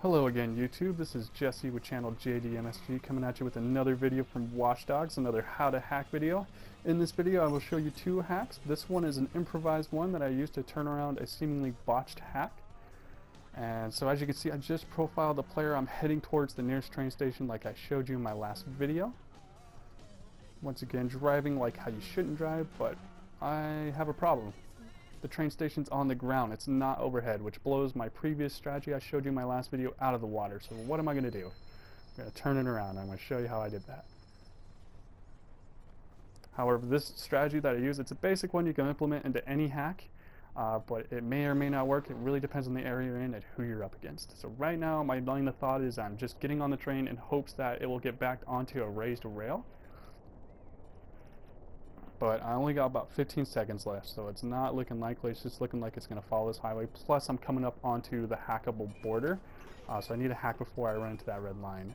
Hello again YouTube, this is Jesse with channel JDMSG coming at you with another video from Watch Dogs, another how to hack video. In this video I will show you two hacks. This one is an improvised one that I used to turn around a seemingly botched hack. And so as you can see, I just profiled the player. I'm heading towards the nearest train station like I showed you in my last video. Once again, driving like how you shouldn't drive, but I have a problem. The train station's on the ground, it's not overhead, which blows my previous strategy I showed you in my last video out of the water. So what am I going to do? I'm going to turn it around. I'm going to show you how I did that. However, this strategy that I use, it's a basic one you can implement into any hack, but it may or may not work. It really depends on the area you're in and who you're up against. So right now, my line of thought is I'm just getting on the train in hopes that it will get backed onto a raised rail. But I only got about 15 seconds left, so it's not looking likely. It's just looking like it's going to follow this highway. Plus, I'm coming up onto the hackable border, so I need a hack before I run into that red line.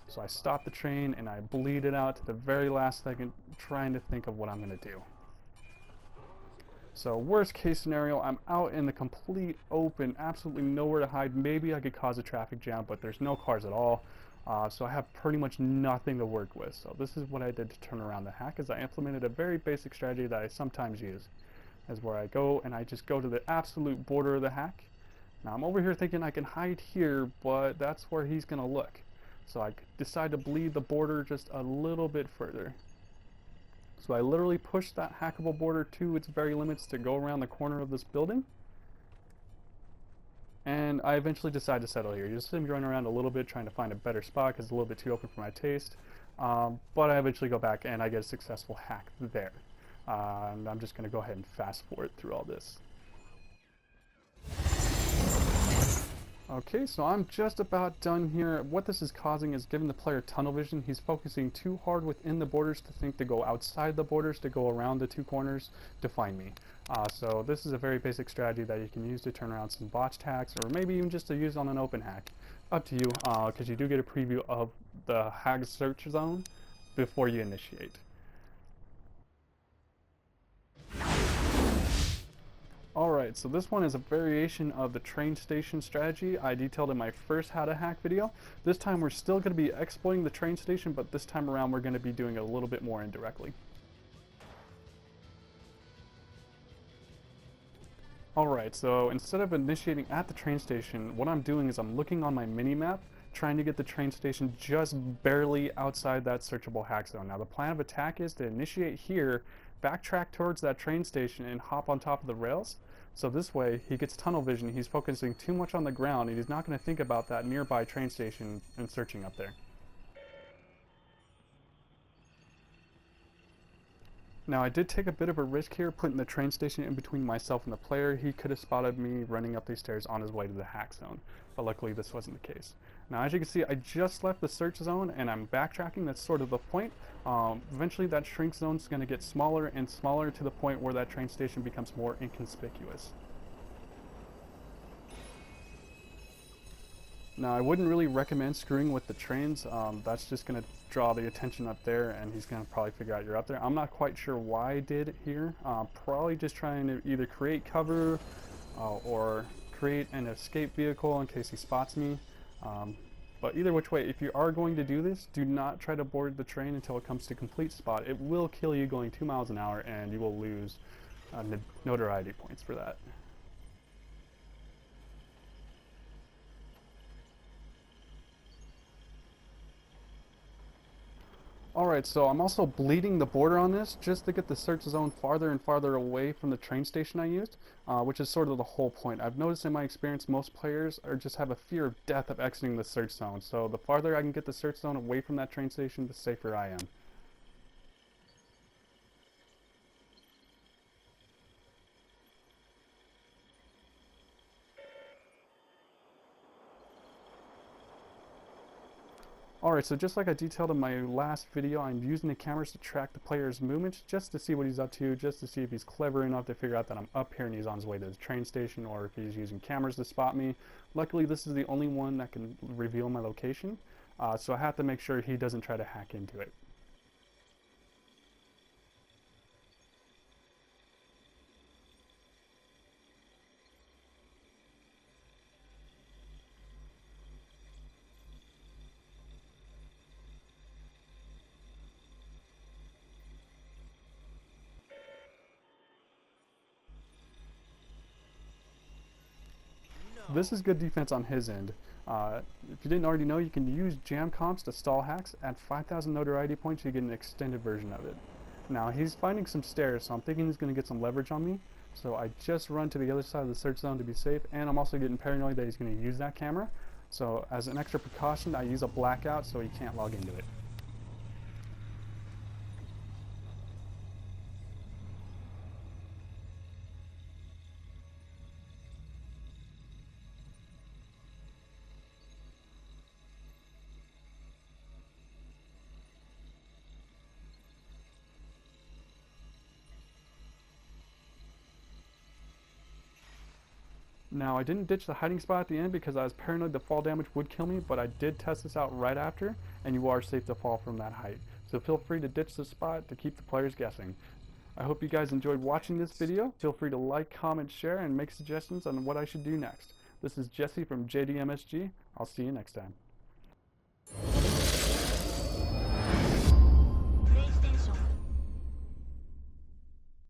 So I stop the train and I bleed it out to the very last second, trying to think of what I'm going to do. So worst case scenario, I'm out in the complete open, absolutely nowhere to hide. Maybe I could cause a traffic jam, but there's no cars at all. So I have pretty much nothing to work with. So this is what I did to turn around the hack, is I implemented a very basic strategy that I sometimes use. Is where I go and I just go to the absolute border of the hack. Now I'm over here thinking I can hide here, but that's where he's gonna look. So I decide to bleed the border just a little bit further. So I literally pushed that hackable border to its very limits to go around the corner of this building. And I eventually decide to settle here. Just run around a little bit trying to find a better spot because it's a little bit too open for my taste. But I eventually go back and I get a successful hack there. And I'm just going to go ahead and fast forward through all this. Okay, so I'm just about done here. What this is causing is giving the player tunnel vision. He's focusing too hard within the borders to think to go outside the borders, to go around the two corners to find me. So this is a very basic strategy that you can use to turn around some botched hacks, or maybe even just to use on an open hack. Up to you, because you do get a preview of the hack search zone before you initiate. Alright, so this one is a variation of the train station strategy I detailed in my first how to hack video. This time we're still going to be exploiting the train station, but this time around we're going to be doing it a little bit more indirectly. Alright, so instead of initiating at the train station, what I'm doing is I'm looking on my mini-map, trying to get the train station just barely outside that searchable hack zone. Now the plan of attack is to initiate here, backtrack towards that train station and hop on top of the rails. So this way he gets tunnel vision, he's focusing too much on the ground and he's not going to think about that nearby train station and searching up there. Now I did take a bit of a risk here putting the train station in between myself and the player. He could have spotted me running up these stairs on his way to the hack zone, but luckily this wasn't the case. Now as you can see, I just left the search zone and I'm backtracking. That's sort of the point. Eventually that shrink zone is going to get smaller and smaller to the point where that train station becomes more inconspicuous. Now, I wouldn't really recommend screwing with the trains. That's just going to draw the attention up there, and he's going to probably figure out you're up there. I'm not quite sure why I did it here. Probably just trying to either create cover or create an escape vehicle in case he spots me. But either which way, if you are going to do this, do not try to board the train until it comes to complete spot. It will kill you going 2 miles an hour, and you will lose notoriety points for that. Alright, so I'm also bleeding the border on this just to get the search zone farther and farther away from the train station I used, which is sort of the whole point. I've noticed in my experience most players just have a fear of death of exiting the search zone, so the farther I can get the search zone away from that train station, the safer I am. Alright, so just like I detailed in my last video, I'm using the cameras to track the player's movements just to see what he's up to, just to see if he's clever enough to figure out that I'm up here and he's on his way to the train station, or if he's using cameras to spot me. Luckily, this is the only one that can reveal my location, so I have to make sure he doesn't try to hack into it. this is good defense on his end. If you didn't already know, you can use jam comps to stall hacks. At 5,000 notoriety points, you get an extended version of it. Now, he's finding some stairs, so I'm thinking he's going to get some leverage on me. So I just run to the other side of the search zone to be safe, and I'm also getting paranoid that he's going to use that camera. So as an extra precaution, I use a blackout so he can't log into it. Now, I didn't ditch the hiding spot at the end because I was paranoid the fall damage would kill me, but I did test this out right after, and you are safe to fall from that height. So feel free to ditch the spot to keep the players guessing. I hope you guys enjoyed watching this video. Feel free to like, comment, share, and make suggestions on what I should do next. This is Jesse from JDMSG. I'll see you next time.